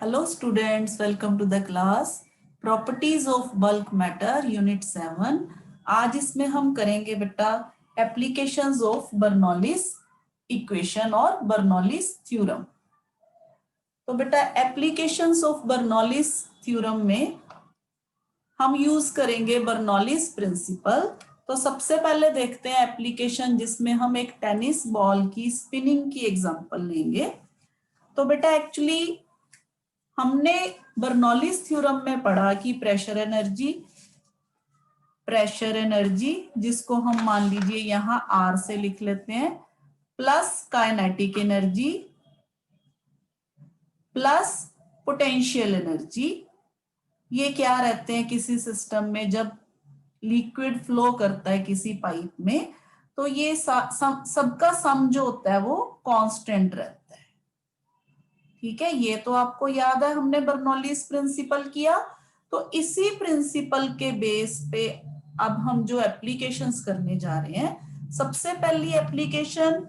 Hello students, welcome to the class Properties of Bulk Matter Unit 7। आज इसमें हम करेंगे बेटा एप्लीकेशंस ऑफ बर्नौलीज इक्वेशन और बर्नौलीज थ्योरम। तो बेटा एप्लीकेशंस ऑफ बर्नौलीज थ्योरम में हम यूज करेंगे बर्नौलीज प्रिंसिपल। तो सबसे पहले देखते हैं एप्लीकेशन जिसमें हम एक टेनिस बॉल की स्पिनिंग की एग्जांपल लेंगे। तो बेटा एक्चुअली हमने बर्नौलीज थ्योरम में पढ़ा कि प्रेशर एनर्जी जिसको हम मान लीजिए यहां R से लिख लेते हैं, plus kinetic energy plus potential energy, ये क्या रहते हैं किसी सिस्टम में जब लिक्विड फ्लो करता है किसी पाइप में, तो ये सबका सम जो होता है वो कांस्टेंट रहता है। ठीक है, ये तो आपको याद है, हमने बर्नौलीज प्रिंसिपल किया। तो इसी प्रिंसिपल के बेस पे अब हम जो एप्लीकेशंस करने जा रहे हैं, सबसे पहली एप्लीकेशन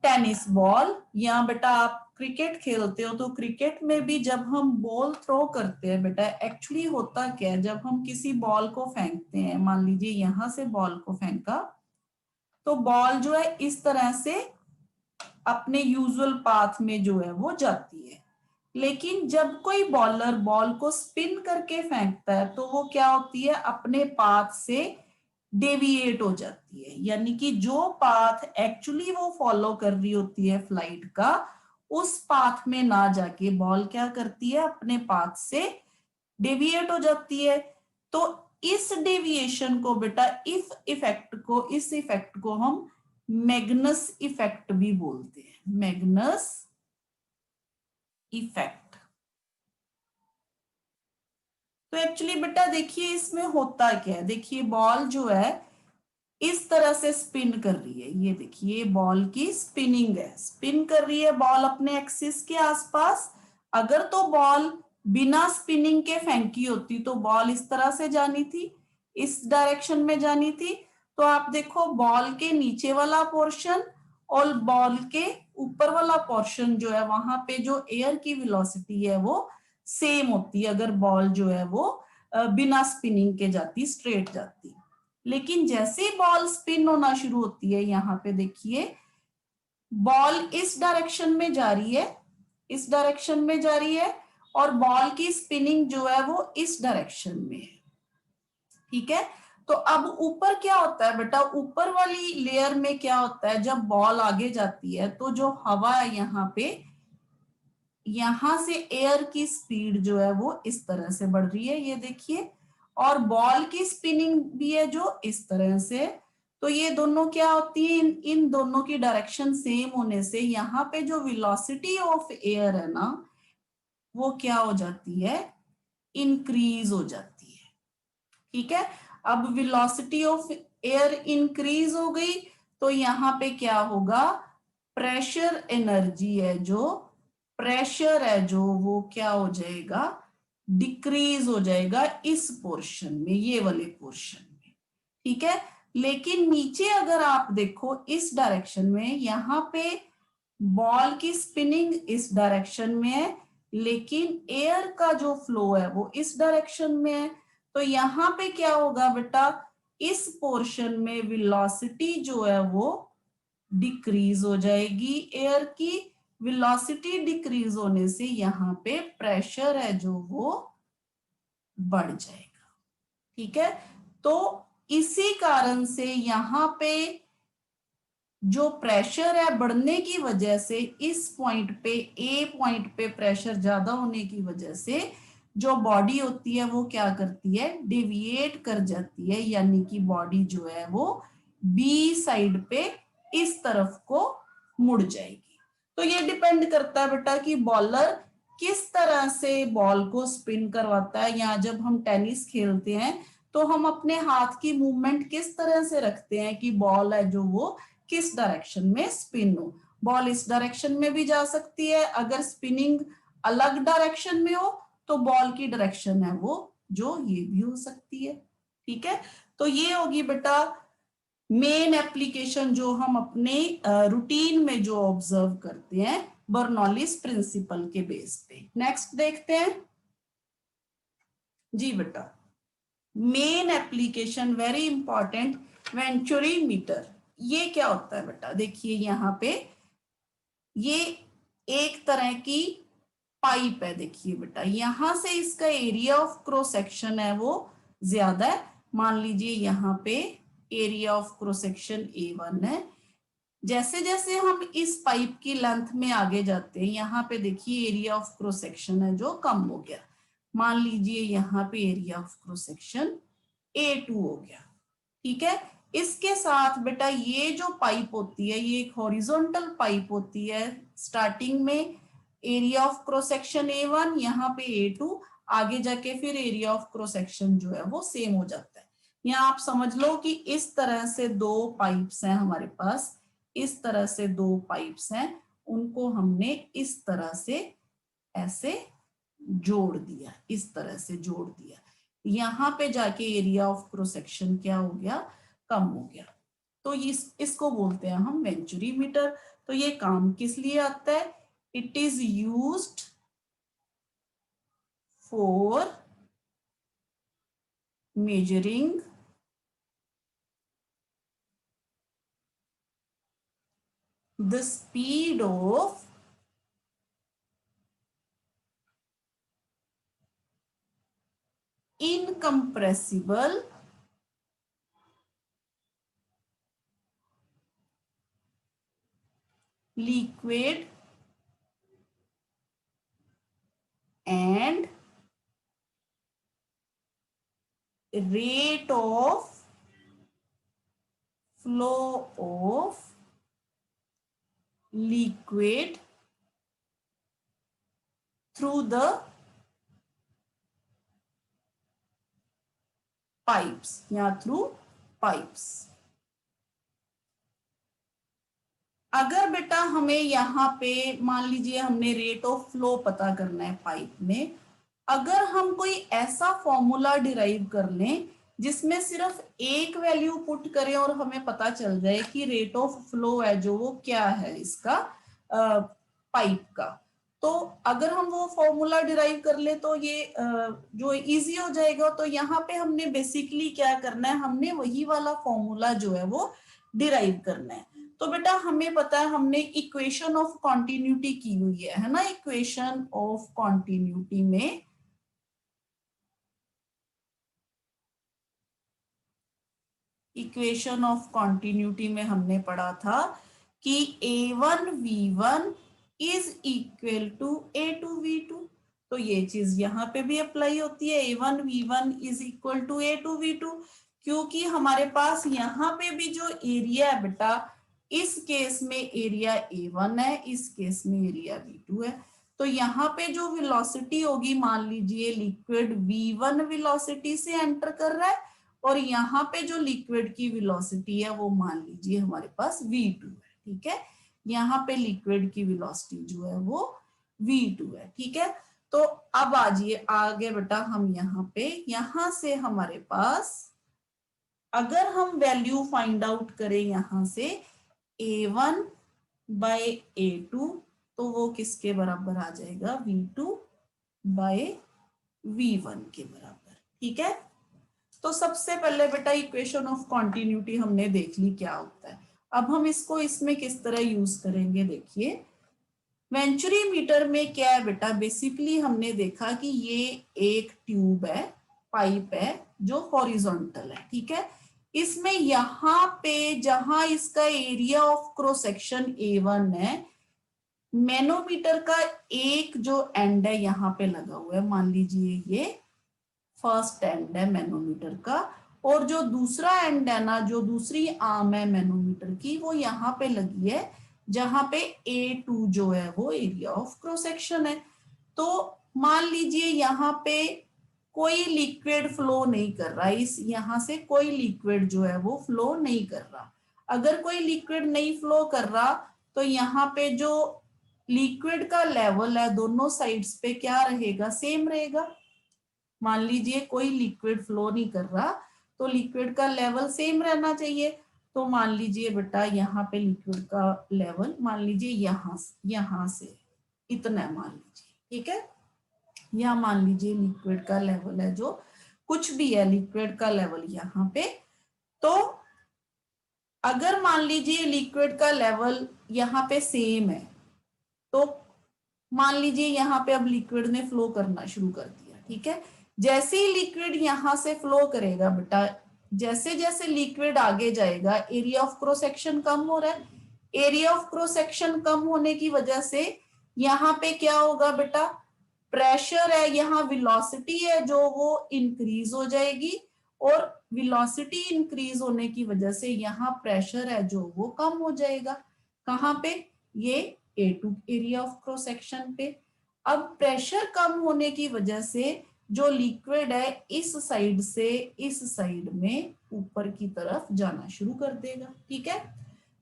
टेनिस बॉल। या बेटा आप क्रिकेट खेलते हो तो क्रिकेट में भी जब हम बॉल थ्रो करते हैं बेटा, एक्चुअली होता क्या है, जब हम किसी बॉल को फेंकते हैं, मान लीजिए यहां से बॉल को फेंका, तो बॉल जो है इस तरह से अपने यूजुअल पाथ में जो है वो जाती है। लेकिन जब कोई बॉलर बॉल को स्पिन करके फेंकता है तो वो क्या होती है, अपने पाथ से डेविएट हो जाती है। यानी कि जो पाथ एक्चुअली वो फॉलो कर रही होती है फ्लाइट का, उस पाथ में ना जाके बॉल क्या करती है, अपने पाथ से डेविएट हो जाती है। तो इस डेविएशन को बेटा इस इफेक्ट को हम मैग्नस इफेक्ट भी बोलते हैं, मैग्नस इफेक्ट। तो एक्चुअली बेटा देखिए इसमें होता क्या है, देखिए बॉल जो है इस तरह से स्पिन कर रही है, ये देखिए बॉल की स्पिनिंग है, स्पिन कर रही है बॉल अपने एक्सिस के आसपास। अगर तो बॉल बिना स्पिनिंग के फेंकी होती तो बॉल इस तरह से जानी थी, इस डायरेक्शन में जानी थी। तो आप देखो बॉल के नीचे वाला पोर्शन और बॉल के ऊपर वाला पोर्शन जो है, वहां पे जो एयर की वेलोसिटी है वो सेम होती है अगर बॉल जो है वो बिना स्पिनिंग के जाती, स्ट्रेट जाती। लेकिन जैसे ही बॉल स्पिन होना शुरू होती है, यहाँ पे देखिए बॉल इस डायरेक्शन में जा रही है, इस डायरेक्शन में जा रही है, और बॉल की स्पिनिंग जो है वो इस डायरेक्शन में है। ठीक है, तो अब ऊपर क्या होता है बेटा, ऊपर वाली लेयर में क्या होता है, जब बॉल आगे जाती है तो जो हवा है यहाँ पे, यहां से एयर की स्पीड जो है वो इस तरह से बढ़ रही है, ये देखिए, और बॉल की स्पिनिंग भी है जो इस तरह से। तो ये दोनों क्या होती है, इन दोनों की डायरेक्शन सेम होने से यहाँ पे जो वेलोसिटी ऑफ एयर है ना, वो क्या हो जाती है, इंक्रीज हो जाती है। ठीक है, अब वेलोसिटी ऑफ एयर इंक्रीज हो गई तो यहाँ पे क्या होगा, प्रेशर एनर्जी है जो, प्रेशर है जो वो क्या हो जाएगा, डिक्रीज हो जाएगा इस पोर्शन में, ये वाले पोर्शन में। ठीक है, लेकिन नीचे अगर आप देखो इस डायरेक्शन में, यहाँ पे बॉल की स्पिनिंग इस डायरेक्शन में है, लेकिन एयर का जो फ्लो है वो इस डायरेक्शन में है। तो यहाँ पे क्या होगा बेटा, इस पोर्शन में वेलोसिटी जो है वो डिक्रीज हो जाएगी, एयर की वेलोसिटी डिक्रीज होने से यहाँ पे प्रेशर है जो वो बढ़ जाएगा। ठीक है, तो इसी कारण से यहाँ पे जो प्रेशर है बढ़ने की वजह से, इस पॉइंट पे, ए पॉइंट पे प्रेशर ज्यादा होने की वजह से जो बॉडी होती है वो क्या करती है, डेविएट कर जाती है, यानी कि बॉडी जो है वो बी साइड पे इस तरफ को मुड़ जाएगी। तो ये डिपेंड करता है बेटा कि बॉलर किस तरह से बॉल को स्पिन करवाता है। या जब हम टेनिस खेलते हैं तो हम अपने हाथ की मूवमेंट किस तरह से रखते हैं कि बॉल है जो वो किस डायरेक्शन में स्पिन हो। बॉल इस डायरेक्शन में भी जा सकती है, अगर स्पिनिंग अलग डायरेक्शन में हो तो बॉल की डायरेक्शन है वो जो ये भी हो सकती है। ठीक है, तो ये होगी बेटा मेन एप्लीकेशन जो हम अपने रूटीन में जो ऑब्जर्व करते हैं बर्नौलीज प्रिंसिपल के बेस पे। नेक्स्ट देखते हैं जी बेटा, main application very important, venturi meter. ये क्या होता है बेटा, देखिए यहाँ पे ये एक तरह की पाइप है। देखिए बेटा, यहां से इसका एरिया ऑफ क्रॉस सेक्शन है वो ज्यादा है। मान लीजिए यहाँ पे area of cross section A1 है। जैसे जैसे हम इस पाइप की लेंथ में आगे जाते हैं, यहाँ पे देखिए एरिया ऑफ क्रॉस सेक्शन है जो कम हो गया। मान लीजिए यहाँ पे area of cross section A2 हो गया। ठीक है, इसके साथ बेटा ये जो पाइप होती है ये एक हॉरिजॉन्टल पाइप होती है। स्टार्टिंग में area of cross section A1, यहाँ पे A2, आगे जाके फिर एरिया ऑफ क्रॉस सेक्शन जो है वो सेम हो जाता है। यहाँ आप समझ लो कि इस तरह से दो पाइप्स हैं हमारे पास, इस तरह से दो पाइप्स हैं, उनको हमने इस तरह से ऐसे जोड़ दिया, इस तरह से जोड़ दिया। यहाँ पे जाके एरिया ऑफ क्रॉस सेक्शन क्या हो गया, कम हो गया। तो इसको बोलते हैं हम वेंचुरी मीटर। तो ये काम किस लिए आता है, it is used for measuring the speed of incompressible liquid and rate of flow of liquid through the pipes या through pipes। अगर बेटा हमें यहाँ पे मान लीजिए हमने रेट ऑफ फ्लो पता करना है पाइप में, अगर हम कोई ऐसा फॉर्मूला डिराइव कर लें जिसमें सिर्फ एक वैल्यू पुट करें और हमें पता चल जाए कि रेट ऑफ फ्लो है जो वो क्या है इसका पाइप का, तो अगर हम वो फॉर्मूला डिराइव कर ले तो ये जो इजी हो जाएगा। तो यहाँ पे हमने बेसिकली क्या करना है, हमने वही वाला फॉर्मूला जो है वो डिराइव करना है। तो बेटा हमें पता है हमने इक्वेशन ऑफ कॉन्टिन्यूटी की हुई है ना। इक्वेशन ऑफ कॉन्टिन्यूटी में इक्वेशन ऑफ कॉन्टिन्यूटी में हमने पढ़ा था कि A1V1 is equal to A2V2। तो ये चीज यहाँ पे भी अप्लाई होती है, A1V1 is equal to A2V2, क्योंकि हमारे पास यहाँ पे भी जो एरिया है बेटा, इस केस में एरिया A1 है, इस केस में एरिया V2 है। तो यहाँ पे जो वेलोसिटी होगी, मान लीजिए लिक्विड V1 वेलोसिटी से एंटर कर रहा है और यहाँ पे जो लिक्विड की वेलोसिटी है वो मान लीजिए हमारे पास V2 है। ठीक है, यहाँ पे लिक्विड की वेलोसिटी जो है वो V2 है। ठीक है, तो अब आगे बेटा हम यहाँ पे, यहाँ से हमारे पास अगर हम वैल्यू फाइंड आउट करें यहाँ से A1 बाय A2, तो वो किसके बराबर आ जाएगा, V2 बाय V1 के बराबर। ठीक है, तो सबसे पहले बेटा इक्वेशन ऑफ कॉन्टिन्यूटी हमने देख ली क्या होता है। अब हम इसको इसमें किस तरह यूज करेंगे, देखिए वेंचुरी मीटर में क्या है बेटा, बेसिकली हमने देखा कि ये एक ट्यूब है, पाइप है जो हॉरिजॉन्टल है। ठीक है, इसमें यहाँ पे जहां इसका area of cross section A1 है, मैनोमीटर का एक जो एंड है यहाँ पे लगा हुआ है, मान लीजिए ये फर्स्ट एंड है मैनोमीटर का, और जो दूसरा एंड है ना, जो दूसरी आर्म है मैनोमीटर की, वो यहाँ पे लगी है जहां पे A2 जो है वो एरिया ऑफ क्रॉस सेक्शन है। तो मान लीजिए यहाँ पे कोई लिक्विड फ्लो नहीं कर रहा, इस यहाँ से कोई लिक्विड जो है वो फ्लो नहीं कर रहा। अगर कोई लिक्विड नहीं फ्लो कर रहा तो यहाँ पे जो लिक्विड का लेवल है दोनों साइड्स पे क्या रहेगा, सेम रहेगा। मान लीजिए कोई लिक्विड फ्लो नहीं कर रहा तो लिक्विड का लेवल सेम रहना चाहिए। तो मान लीजिए बेटा यहाँ पे लिक्विड का लेवल मान लीजिए यहाँ से इतना है मान लीजिए, ठीक है। यहाँ मान लीजिए लिक्विड का लेवल है, जो कुछ भी है लिक्विड का लेवल यहाँ पे। तो अगर मान लीजिए लिक्विड का लेवल यहाँ पे सेम है, तो मान लीजिए यहाँ पे अब लिक्विड ने फ्लो करना शुरू कर दिया, ठीक है। जैसे ही लिक्विड यहाँ से फ्लो करेगा बेटा, जैसे जैसे लिक्विड आगे जाएगा, एरिया ऑफ क्रॉस सेक्शन कम हो रहा है। एरिया ऑफ क्रॉस सेक्शन कम होने की वजह से यहाँ पे क्या होगा बेटा, प्रेशर है, यहाँ वेलोसिटी है जो वो इंक्रीज हो जाएगी, और वेलोसिटी इंक्रीज होने की वजह से यहाँ प्रेशर है जो वो कम हो जाएगा। कहाँ पे, ये A2 area of cross section पे। अब प्रेशर कम होने की वजह से जो लिक्विड है इस साइड से इस साइड में ऊपर की तरफ जाना शुरू कर देगा, ठीक है।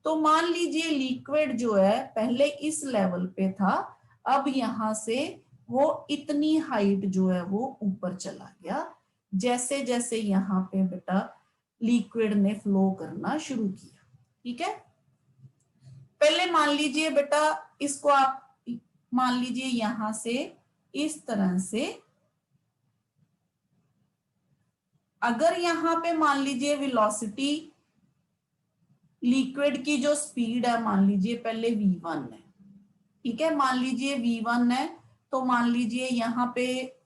तो मान लीजिए लिक्विड जो है पहले इस लेवल पे था, अब यहाँ से वो इतनी हाइट जो है वो ऊपर चला गया, जैसे जैसे यहाँ पे बेटा लिक्विड ने फ्लो करना शुरू किया, ठीक है। पहले मान लीजिए बेटा, इसको आप मान लीजिए यहां से इस तरह से, अगर यहाँ पे मान लीजिए वेलोसिटी लिक्विड की जो स्पीड है मान लीजिए पहले v1 है, ठीक है। मान लीजिए v1 है, तो मान लीजिए यहाँ पे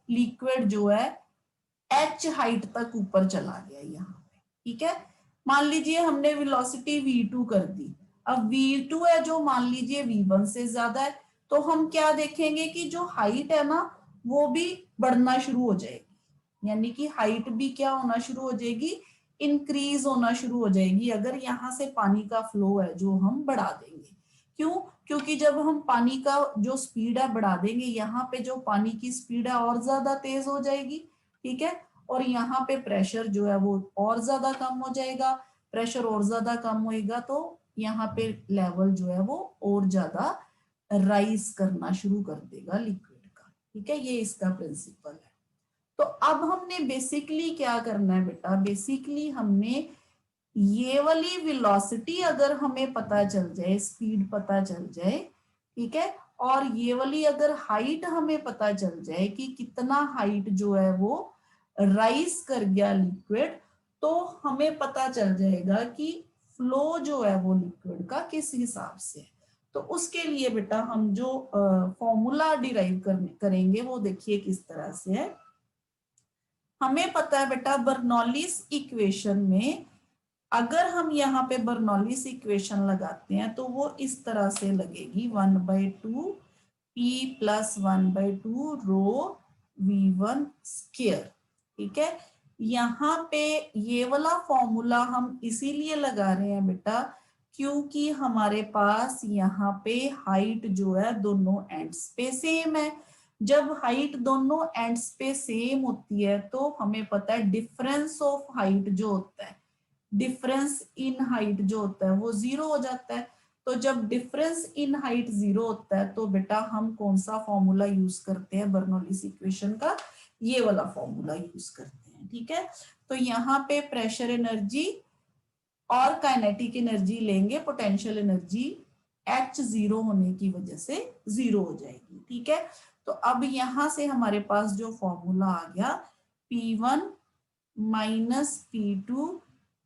लिक्विड जो है h हाइट तक ऊपर चला गया यहाँ पे, ठीक है। मान लीजिए हमने वेलोसिटी v2 कर दी, अब v2 है जो मान लीजिए v1 से ज्यादा है, तो हम क्या देखेंगे कि जो हाइट है ना वो भी बढ़ना शुरू हो जाएगी, यानी कि हाइट भी क्या होना शुरू हो जाएगी, इंक्रीज होना शुरू हो जाएगी, अगर यहाँ से पानी का फ्लो है जो हम बढ़ा देंगे। क्यों, क्योंकि जब हम पानी का जो स्पीड है बढ़ा देंगे, यहाँ पे जो पानी की स्पीड है और ज्यादा तेज हो जाएगी, ठीक है, और यहाँ पे प्रेशर जो है वो और ज्यादा कम हो जाएगा। प्रेशर और ज्यादा कम होएगा तो यहाँ पे लेवल जो है वो और ज्यादा राइज करना शुरू कर देगा लिक्विड का, ठीक है। ये इसका प्रिंसिपल है। तो अब हमने बेसिकली क्या करना है बेटा, बेसिकली हमने ये वाली वेलोसिटी अगर हमें पता चल जाए, स्पीड पता चल जाए, ठीक है, और ये वाली अगर हाइट हमें पता चल जाए कि कितना हाइट जो है वो राइज कर गया लिक्विड, तो हमें पता चल जाएगा कि फ्लो जो है वो लिक्विड का किस हिसाब से है। तो उसके लिए बेटा हम जो फॉर्मूला डिराइव करेंगे वो देखिए किस तरह से है। हमें पता है बेटा बर्नौलीज इक्वेशन में, अगर हम यहाँ पे बर्नौलीज इक्वेशन लगाते हैं तो वो इस तरह से लगेगी 1/2 P + 1/2 रो V1 स्क्वायर, ठीक है। यहाँ पे ये वाला फॉर्मूला हम इसीलिए लगा रहे हैं बेटा क्योंकि हमारे पास यहाँ पे हाइट जो है दोनों एंड्स पे सेम है। जब हाइट दोनों एंड्स पे सेम होती है तो हमें पता है डिफरेंस ऑफ हाइट जो होता है, डिफरेंस इन हाइट जो होता है वो 0 हो जाता है। तो जब डिफरेंस इन हाइट 0 होता है तो बेटा हम कौन सा फॉर्मूला यूज करते हैं, बर्नौलीज इक्वेशन का ये वाला फॉर्मूला यूज करते हैं, ठीक है। तो यहाँ पे प्रेशर एनर्जी और काइनेटिक एनर्जी लेंगे, पोटेंशियल एनर्जी H0 होने की वजह से 0 हो जाएगी, ठीक है। तो अब यहां से हमारे पास जो फॉर्मूला आ गया P1 - P2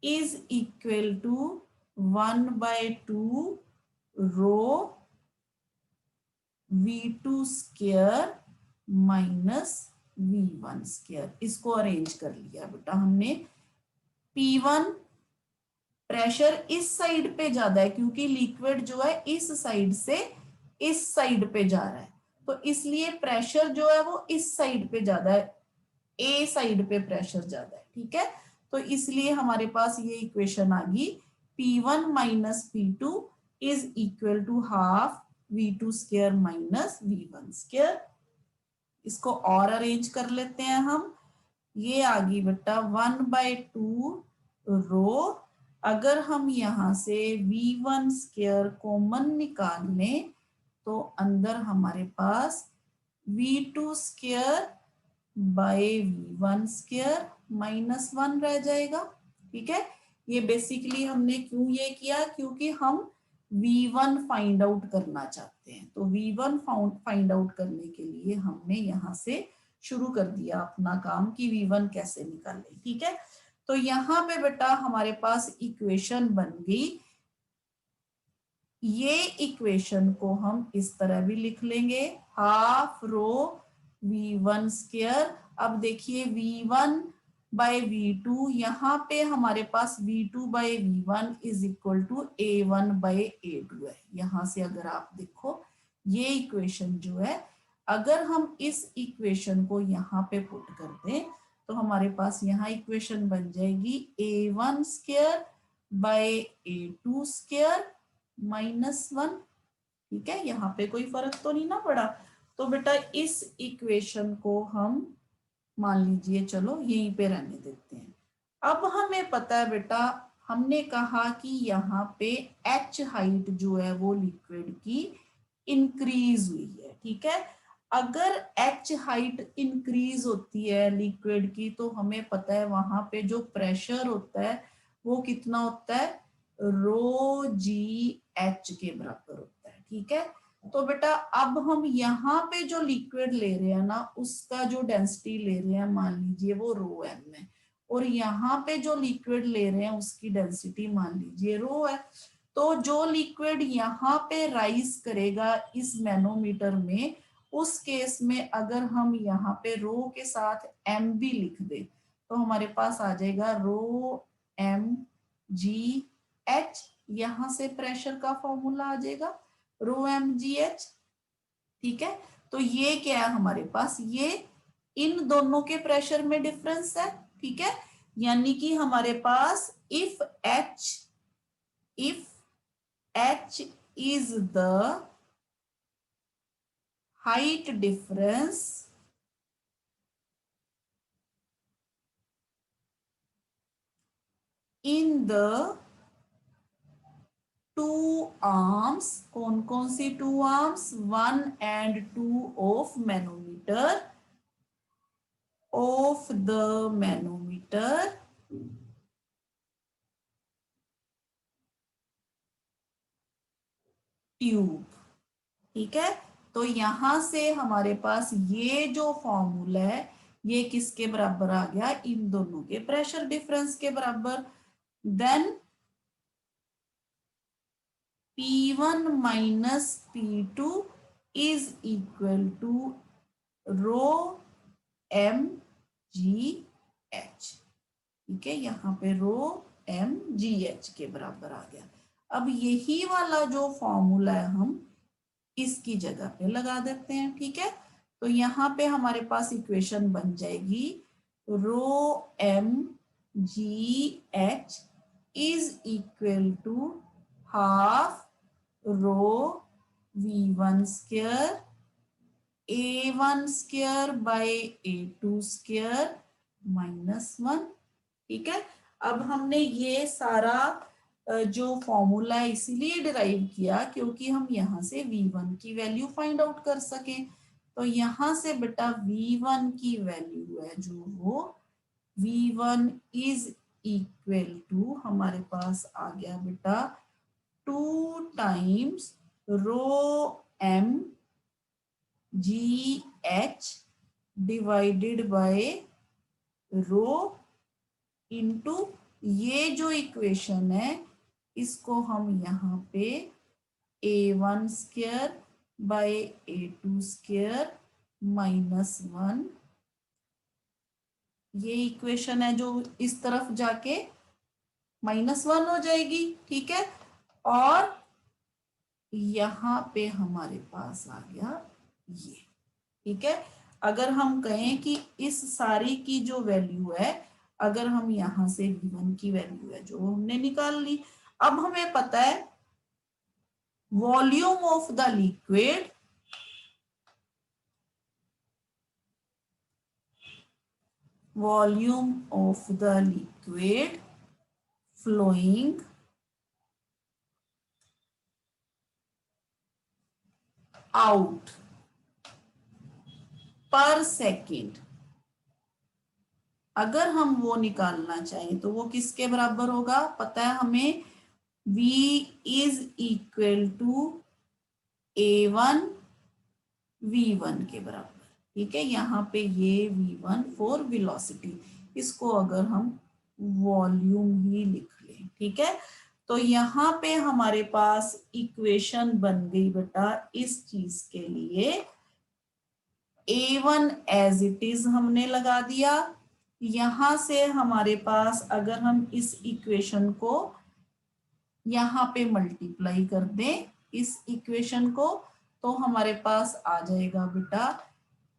is equal to 1/2 rho V2 square minus V1 square. इसको अरेंज कर लिया बेटा हमने। P1 प्रेशर इस साइड पे ज्यादा है क्योंकि लिक्विड जो है इस साइड से इस साइड पे जा रहा है, तो इसलिए प्रेशर जो है वो इस साइड पे ज्यादा है, ए साइड पे प्रेशर ज्यादा है, ठीक है। तो इसलिए हमारे पास ये इक्वेशन आ गई P1 - P2 is equal to half V2 square minus V1 square. इसको और अरेंज कर लेते हैं हम। ये आ गई बेटा 1/2 रो, अगर हम यहाँ से V1 स्क्वायर कॉमन निकाल लें तो अंदर हमारे पास V2 square by V1 square -1 रह जाएगा, ठीक है। ये बेसिकली हमने क्यों ये किया, क्योंकि हम V1 फाइंड आउट करना चाहते हैं। तो V1 फाइंड आउट करने के लिए हमने यहाँ से शुरू कर दिया अपना काम कि V1 कैसे निकालें। ठीक है, तो यहाँ पे बेटा हमारे पास इक्वेशन बन गई। ये इक्वेशन को हम इस तरह भी लिख लेंगे, हाफ रो V1 स्क्वायर। अब देखिए V1 बाय V2, यहाँ पे हमारे पास V2 by V1 is equal to A1 by A2 है। यहां से अगर आप देखो ये इक्वेशन जो है, अगर हम इस इक्वेशन को यहाँ पे पुट कर दें तो हमारे पास यहाँ इक्वेशन बन जाएगी A1 square by A2 square -1। ठीक है, यहाँ पे कोई फर्क तो नहीं ना पड़ा। तो बेटा इस इक्वेशन को हम मान लीजिए चलो यहीं पे रहने देते हैं। अब हमें पता है बेटा, हमने कहा कि यहाँ पे H हाइट जो है वो लिक्विड की इंक्रीज हुई है। ठीक है, अगर H हाइट इंक्रीज होती है लिक्विड की तो हमें पता है वहां पे जो प्रेशर होता है वो कितना होता है, ρGH के बराबर होता है। ठीक है, तो बेटा अब हम यहाँ पे जो लिक्विड ले रहे हैं ना उसका जो डेंसिटी ले रहे हैं मान लीजिए वो ρm है, और यहाँ पे जो लिक्विड ले रहे हैं उसकी डेंसिटी मान लीजिए ρ है। तो जो लिक्विड यहाँ पे राइज करेगा इस मैनोमीटर में, उस केस में अगर हम यहाँ पे रो के साथ m भी लिख दे तो हमारे पास आ जाएगा ρmgh। यहाँ से प्रेशर का फॉर्मूला आ जाएगा ρmgh। ठीक है, तो ये क्या है हमारे पास, ये इन दोनों के प्रेशर में डिफरेंस है। ठीक है, यानी कि हमारे पास if H is the height difference in the two arms, कौन कौन सी two arms, 1 and 2 of manometer, of the manometer tube. ठीक है, तो यहां से हमारे पास ये जो फॉर्मूला है ये किसके बराबर आ गया, इन दोनों के प्रेशर डिफरेंस के बराबर। Then P1 minus P2 is equal to ρmgh। ठीक है, यहाँ पे ρmgh के बराबर आ गया। अब यही वाला जो फॉर्मूला है हम इसकी जगह पे लगा देते हैं। ठीक है, तो यहाँ पे हमारे पास इक्वेशन बन जाएगी ρmgh is equal to half rho V1 square A1 square by A2 square -1। ठीक है, अब हमने ये सारा जो फॉर्मूला है इसीलिए डिराइव किया क्योंकि हम यहाँ से V1 की वैल्यू फाइंड आउट कर सके। तो यहाँ से बेटा V1 की वैल्यू है जो वो V1 इज इक्वल टू हमारे पास आ गया बेटा 2 times ρmgh divided by rho into ये जो इक्वेशन है इसको हम यहाँ पे A1 square by A2 square -1, ये इक्वेशन है जो इस तरफ जाके -1 हो जाएगी। ठीक है, और यहाँ पे हमारे पास आ गया ये। ठीक है, अगर हम कहें कि इस सारी की जो वैल्यू है, अगर हम यहां से V1 की वैल्यू है जो हमने निकाल ली, अब हमें पता है volume of the liquid, volume of the liquid flowing out per second अगर हम वो निकालना चाहें तो वो किसके बराबर होगा, पता है हमें, v is equal to a1 v1 के बराबर। ठीक है, यहाँ पे ये v1 फॉर वेलोसिटी, इसको अगर हम वॉल्यूम ही लिख लें। ठीक है, तो यहाँ पे हमारे पास इक्वेशन बन गई बेटा इस चीज के लिए, a1 एज इट इज हमने लगा दिया। यहां से हमारे पास अगर हम इस इक्वेशन को यहाँ पे मल्टीप्लाई कर दें इस इक्वेशन को, तो हमारे पास आ जाएगा बेटा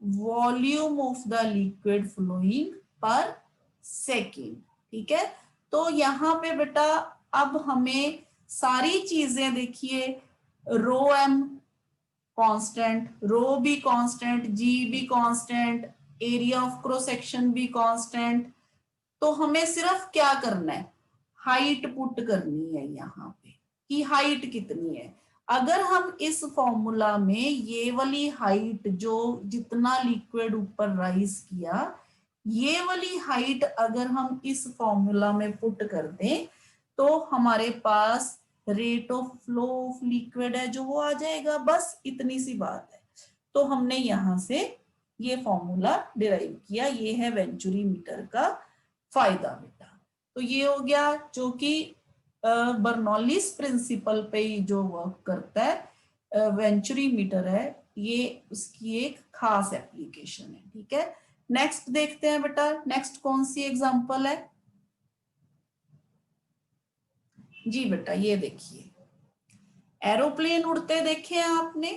volume of the liquid flowing per second. ठीक है, तो यहाँ पे बेटा अब हमें सारी चीजें देखिए, रो एम कांस्टेंट, रो भी कांस्टेंट, जी भी constant, area of cross section भी कांस्टेंट, तो हमें सिर्फ क्या करना है, हाइट पुट करनी है यहाँ पे कि हाइट कितनी है। अगर हम इस फॉर्मूला में ये वाली हाइट जो जितना लिक्विड ऊपर राइज किया, ये वाली हाइट अगर हम इस फॉर्मूला में पुट कर दें तो हमारे पास rate of flow of liquid है जो वो आ जाएगा, बस इतनी सी बात है। तो हमने यहां से ये फॉर्मूला डिराइव किया, ये है वेंचुरी मीटर का फायदा बेटा। तो ये हो गया जो कि बर्नौलीज प्रिंसिपल पे ही जो वर्क करता है, वेंचुरी मीटर है, ये उसकी एक खास एप्लीकेशन है। ठीक है, नेक्स्ट देखते हैं बेटा, नेक्स्ट कौन सी एग्जांपल है। जी बेटा ये देखिए, एरोप्लेन उड़ते देखे हैं आपने,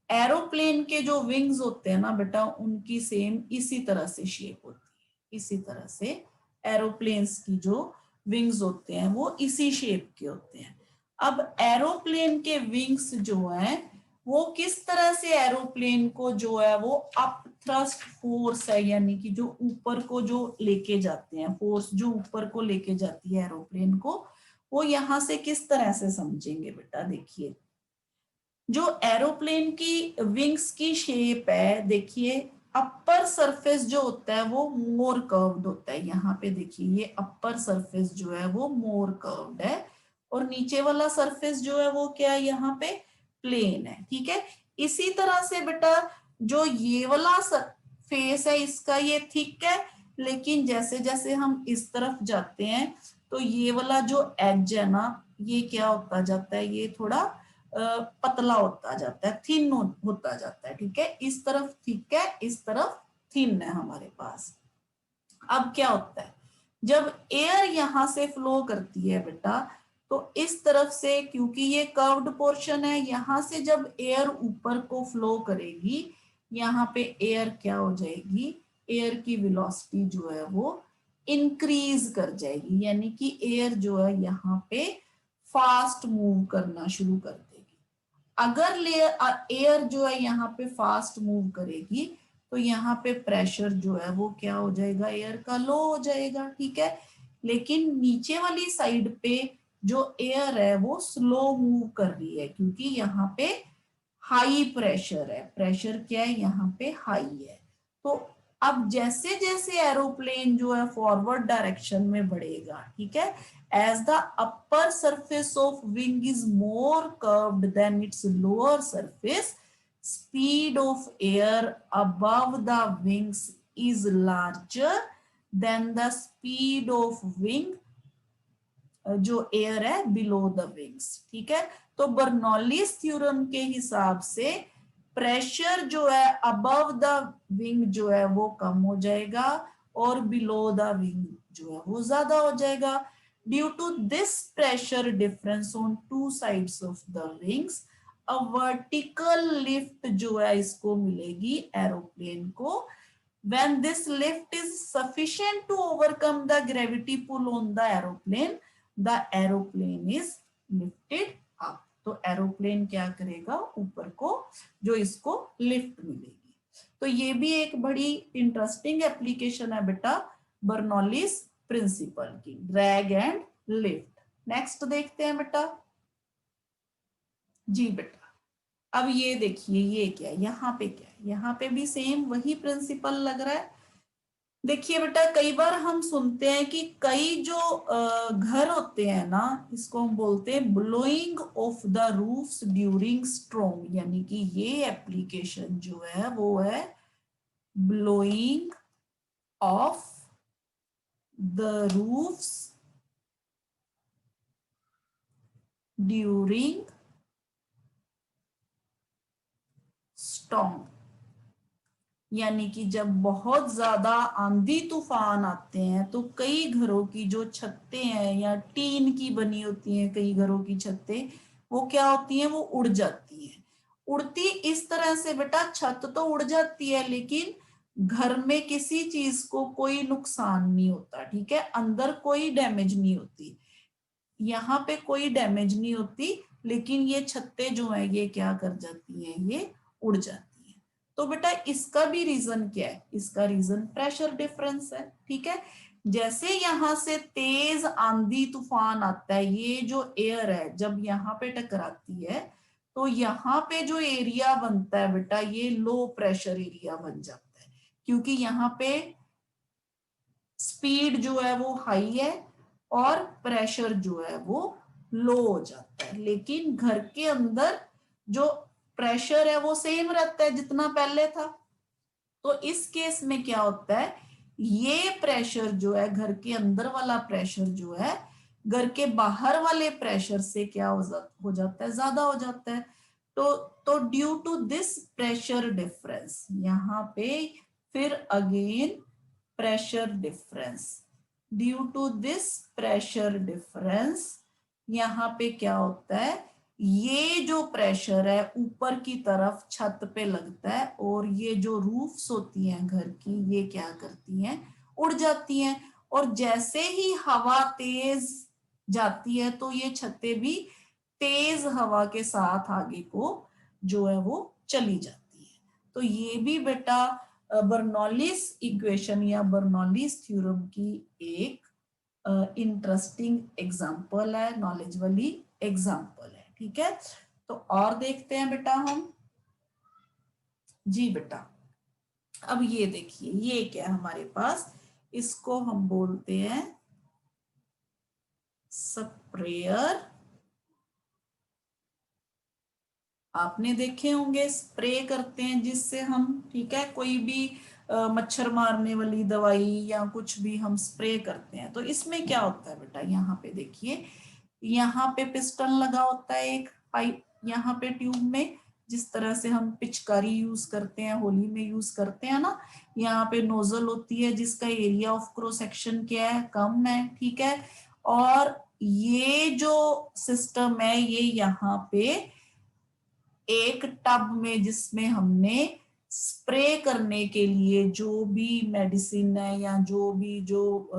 एरोप्लेन के जो विंग्स होते हैं ना बेटा, उनकी सेम इसी तरह से शेप होती है, इसी तरह से एरोप्लेन्स की जो विंग्स होते हैं वो इसी शेप के होते हैं। अब एरोप्लेन के विंग्स जो हैं वो किस तरह से एरोप्लेन को जो है वो अप थ्रस्ट फोर्स है, यानी कि जो ऊपर को जो लेके जाते हैं, फोर्स जो ऊपर को लेके जाती है एरोप्लेन को, वो यहां से किस तरह से समझेंगे बेटा। देखिए, जो एरोप्लेन की विंग्स की शेप है, देखिए अपर सरफेस जो होता है वो मोर कर्व्ड होता है। यहाँ पे देखिए ये अपर सरफेस जो है वो मोर कर्व्ड है, और नीचे वाला सरफेस जो है वो क्या है, यहाँ पे प्लेन है। ठीक है, इसी तरह से बेटा जो ये वाला फेस है इसका ये थिक है, लेकिन जैसे जैसे हम इस तरफ जाते हैं तो ये वाला जो एज है ना, ये क्या होता जाता है, ये थोड़ा पतला होता जाता है, थिन होता जाता है। ठीक है, इस तरफ थिक है, इस तरफ थिन है हमारे पास। अब क्या होता है, जब एयर यहां से फ्लो करती है बेटा, तो इस तरफ से, क्योंकि ये कर्व्ड पोर्शन है, यहां से जब एयर ऊपर को फ्लो करेगी, यहाँ पे एयर क्या हो जाएगी, एयर की वेलोसिटी जो है वो इंक्रीज कर जाएगी, यानी कि एयर जो है यहाँ पे फास्ट मूव करना शुरू कर देगी। अगर एयर जो है यहाँ पे फास्ट मूव करेगी तो यहाँ पे प्रेशर जो है वो क्या हो जाएगा, एयर का लो हो जाएगा। ठीक है, लेकिन नीचे वाली साइड पे जो एयर है वो स्लो मूव कर रही है, क्योंकि यहाँ पे हाई प्रेशर है, प्रेशर क्या है यहाँ पे, हाई है। तो अब जैसे जैसे एरोप्लेन जो है फॉरवर्ड डायरेक्शन में बढ़ेगा, ठीक है, as the upper surface of wing is more curved than its lower surface, speed of air above the wings is larger than the speed of wing जो एयर है बिलो द विंग्स। ठीक है, तो Bernoulli's theorem के हिसाब से pressure जो है अबव द विंग जो है वो कम हो जाएगा और बिलो द विंग जो है वो ज्यादा हो जाएगा। Due to this pressure difference on two sides of the wings, a vertical lift जो है इसको मिलेगी एरोप्लेन को। when this lift is sufficient to overcome the gravity pull on the aeroplane is lifted up। तो aeroplane क्या करेगा, ऊपर को जो इसको लिफ्ट मिलेगी। तो ये भी एक बड़ी इंटरेस्टिंग एप्लीकेशन है बेटा बर्नौलीज प्रिंसिपल की, ड्रैग एंड लिफ्ट। नेक्स्ट देखते हैं बेटा। जी बेटा, अब ये देखिए ये क्या है, यहाँ पे क्या है, यहाँ पे भी सेम वही प्रिंसिपल लग रहा है। देखिए बेटा, कई बार हम सुनते हैं कि कई जो घर होते हैं ना, इसको हम बोलते हैं blowing of the roofs during storm, यानी कि ये एप्लीकेशन जो है वो है blowing of the roofs during storm, यानी कि जब बहुत ज्यादा आंधी तूफान आते हैं तो कई घरों की जो छतें हैं या टीन की बनी होती हैं, कई घरों की छतें वो क्या होती हैं, वो उड़ जाती हैं। उड़ती इस तरह से बेटा, छत तो उड़ जाती है लेकिन घर में किसी चीज को कोई नुकसान नहीं होता, ठीक है, अंदर कोई डैमेज नहीं होती, यहाँ पे कोई डैमेज नहीं होती, लेकिन ये छत्तें जो है ये क्या कर जाती हैं, ये उड़ जाती हैं। तो बेटा इसका भी रीजन क्या है, इसका रीजन प्रेशर डिफरेंस है, ठीक है। जैसे यहाँ से तेज आंधी तूफान आता है, ये जो एयर है जब यहाँ पे टकराती है तो यहाँ पे जो एरिया बनता है बेटा, ये लो प्रेशर एरिया बन जाता है, क्योंकि यहाँ पे स्पीड जो है वो हाई है और प्रेशर जो है वो लो हो जाता है। लेकिन घर के अंदर जो प्रेशर है वो सेम रहता है जितना पहले था। तो इस केस में क्या होता है, ये प्रेशर जो है घर के अंदर वाला प्रेशर जो है घर के बाहर वाले प्रेशर से क्या हो जाता है, ज्यादा हो जाता है। तो due to this pressure difference, यहाँ पे फिर again pressure difference, due to this pressure difference, यहाँ पे क्या होता है, ये जो प्रेशर है ऊपर की तरफ छत पे लगता है और ये जो रूफ्स होती हैं घर की, ये क्या करती हैं, उड़ जाती हैं। और जैसे ही हवा तेज जाती है तो ये छतें भी तेज हवा के साथ आगे को जो है वो चली जाती है। तो ये भी बेटा बर्नौलीज इक्वेशन या बर्नौलीज थ्योरम की एक इंटरेस्टिंग एग्जाम्पल है, नॉलेज वाली एग्जाम्पल है, ठीक है। तो और देखते हैं बेटा हम। जी बेटा, अब ये देखिए, ये क्या है हमारे पास, इसको हम बोलते हैं स्प्रेयर। आपने देखे होंगे, स्प्रे करते हैं जिससे हम, ठीक है, कोई भी मच्छर मारने वाली दवाई या कुछ भी हम स्प्रे करते हैं। तो इसमें क्या होता है बेटा, यहाँ पे देखिए, यहाँ पे पिस्टन लगा होता है एक पाइप, यहाँ पे ट्यूब में, जिस तरह से हम पिचकारी यूज करते हैं, होली में यूज करते हैं ना, यहाँ पे नोजल होती है जिसका एरिया ऑफ क्रॉस सेक्शन क्या है, कम है, ठीक है। और ये जो सिस्टम है ये यहाँ पे एक टब में, जिसमें हमने स्प्रे करने के लिए जो भी मेडिसिन है या जो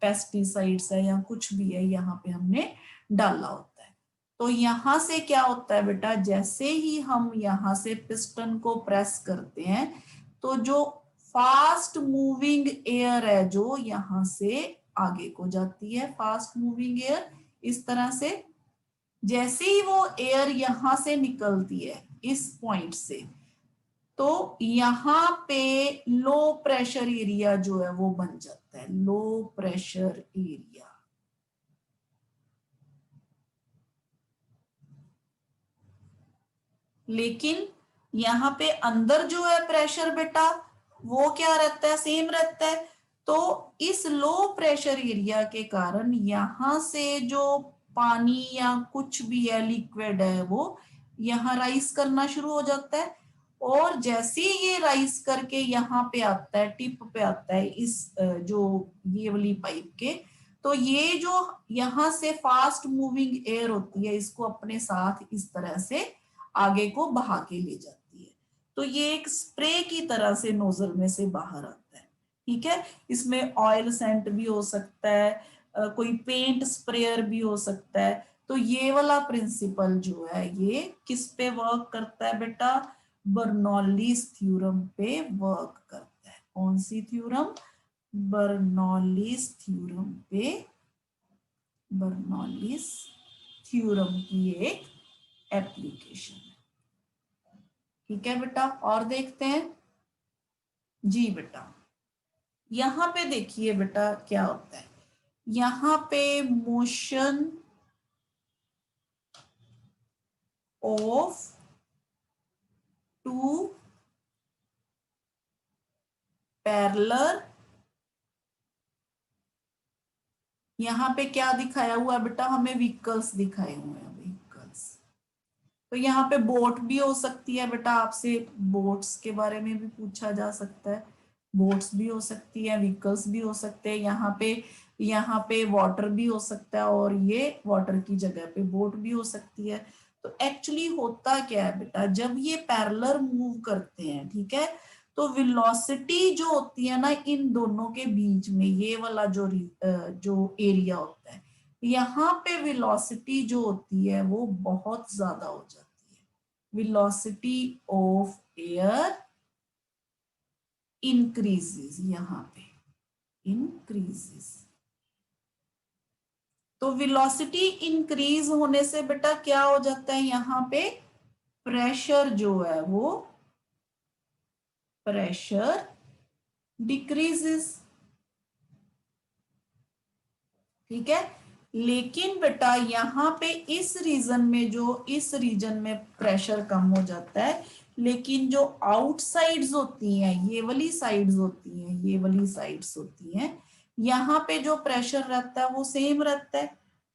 पेस्टिसाइड्स है या कुछ भी है यहाँ पे हमने डाला होता है। तो यहाँ से क्या होता है बेटा, जैसे ही हम यहाँ से पिस्टन को प्रेस करते हैं तो जो फास्ट मूविंग एयर है जो यहाँ से आगे को जाती है, फास्ट मूविंग एयर इस तरह से, जैसे ही वो एयर यहां से निकलती है इस पॉइंट से, तो यहाँ पे लो प्रेशर एरिया जो है वो बन जाता है, लो प्रेशर एरिया। लेकिन यहाँ पे अंदर जो है प्रेशर बेटा वो क्या रहता है, सेम रहता है। तो इस लो प्रेशर एरिया के कारण यहाँ से जो पानी या कुछ भी है, लिक्विड है, वो यहाँ राइज करना शुरू हो जाता है। और जैसे ये राइज करके यहाँ पे आता है, टिप पे आता है इस जो ये वाली पाइप के, तो ये जो यहाँ से फास्ट मूविंग एयर होती है इसको अपने साथ इस तरह से आगे को बहा के ले जाती है। तो ये एक स्प्रे की तरह से नोजल में से बाहर आता है, ठीक है। इसमें ऑयल सेंट भी हो सकता है, कोई पेंट स्प्रेयर भी हो सकता है। तो ये वाला प्रिंसिपल जो है ये किस पे वर्क करता है बेटा, बर्नौलीज थ्योरम पे वर्क करता है। कौन सी थ्योरम, बर्नौलीज थ्योरम पे, बर्नौलीज थ्योरम की एक एप्लीकेशन है, ठीक है बेटा। और देखते हैं। जी बेटा, यहाँ पे देखिए बेटा क्या होता है, यहाँ पे मोशन ऑफ टू पैरेलल, यहाँ पे क्या दिखाया हुआ है बेटा, हमें व्हीकल्स दिखाए हुए हैं, व्हीकल्स। तो यहाँ पे बोट भी हो सकती है बेटा, आपसे बोट्स के बारे में भी पूछा जा सकता है, बोट्स भी हो सकती है, व्हीकल्स भी हो सकते हैं, यहाँ पे वाटर भी हो सकता है, और ये वाटर की जगह पे बोट भी हो सकती है। तो एक्चुअली होता क्या है बेटा, जब ये पैरेलल मूव करते हैं, ठीक है, तो वेलोसिटी जो होती है ना इन दोनों के बीच में, ये वाला जो एरिया होता है, यहाँ पे वेलोसिटी जो होती है वो बहुत ज्यादा हो जाती है। वेलोसिटी ऑफ एयर इंक्रीजेस, यहाँ पे इंक्रीजेस। तो वेलोसिटी इंक्रीज होने से बेटा क्या हो जाता है, यहाँ पे प्रेशर जो है वो प्रेशर डिक्रीजेस, ठीक है। लेकिन बेटा यहाँ पे इस रीजन में प्रेशर कम हो जाता है, लेकिन जो आउटसाइड्स होती हैं, ये वाली साइड्स होती हैं, ये वाली साइड्स होती हैं, यहाँ पे जो प्रेशर रहता है वो सेम रहता है,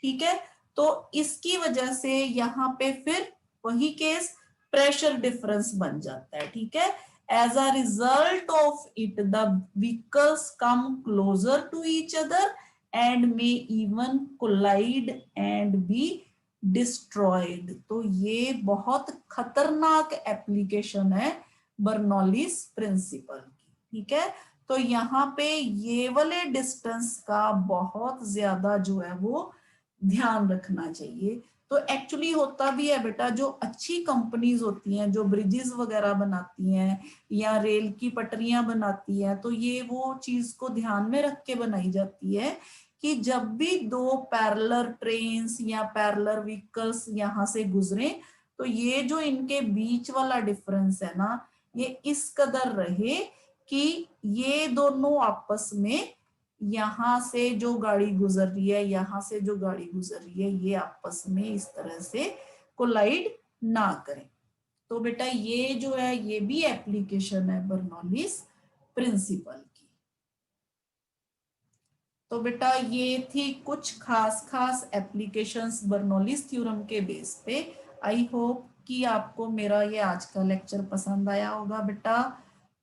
ठीक है। तो इसकी वजह से यहाँ पे फिर वही केस, प्रेशर डिफरेंस बन जाता है, ठीक है। As a result of it the vehicles come closer to each other and may even collide and be destroyed। तो ये बहुत खतरनाक एप्लीकेशन है बर्नौलीज प्रिंसिपल की, ठीक है। तो यहाँ पे ये वाले डिस्टेंस का बहुत ज्यादा जो है वो ध्यान रखना चाहिए। तो एक्चुअली होता भी है बेटा, जो अच्छी कंपनीज होती हैं, जो ब्रिजेस वगैरह बनाती हैं या रेल की पटरियां बनाती हैं, तो ये वो चीज को ध्यान में रख के बनाई जाती है कि जब भी दो पैरेलल ट्रेन्स या पैरेलल व्हीकल्स यहाँ से गुजरे, तो ये जो इनके बीच वाला डिफरेंस है ना, ये इस कदर रहे कि ये दोनों आपस में, यहाँ से जो गाड़ी गुजर रही है, यहाँ से जो गाड़ी गुजर रही है, ये आपस में इस तरह से कोलाइड ना करें। तो बेटा ये जो है ये भी एप्लीकेशन है बर्नौलीज प्रिंसिपल की। तो बेटा ये थी कुछ खास खास एप्लीकेशंस बर्नौलीज थ्योरम के बेस पे। आई होप कि आपको मेरा ये आज का लेक्चर पसंद आया होगा बेटा।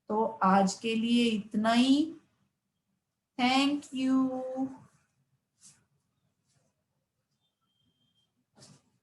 तो आज के लिए इतना ही। Thank you.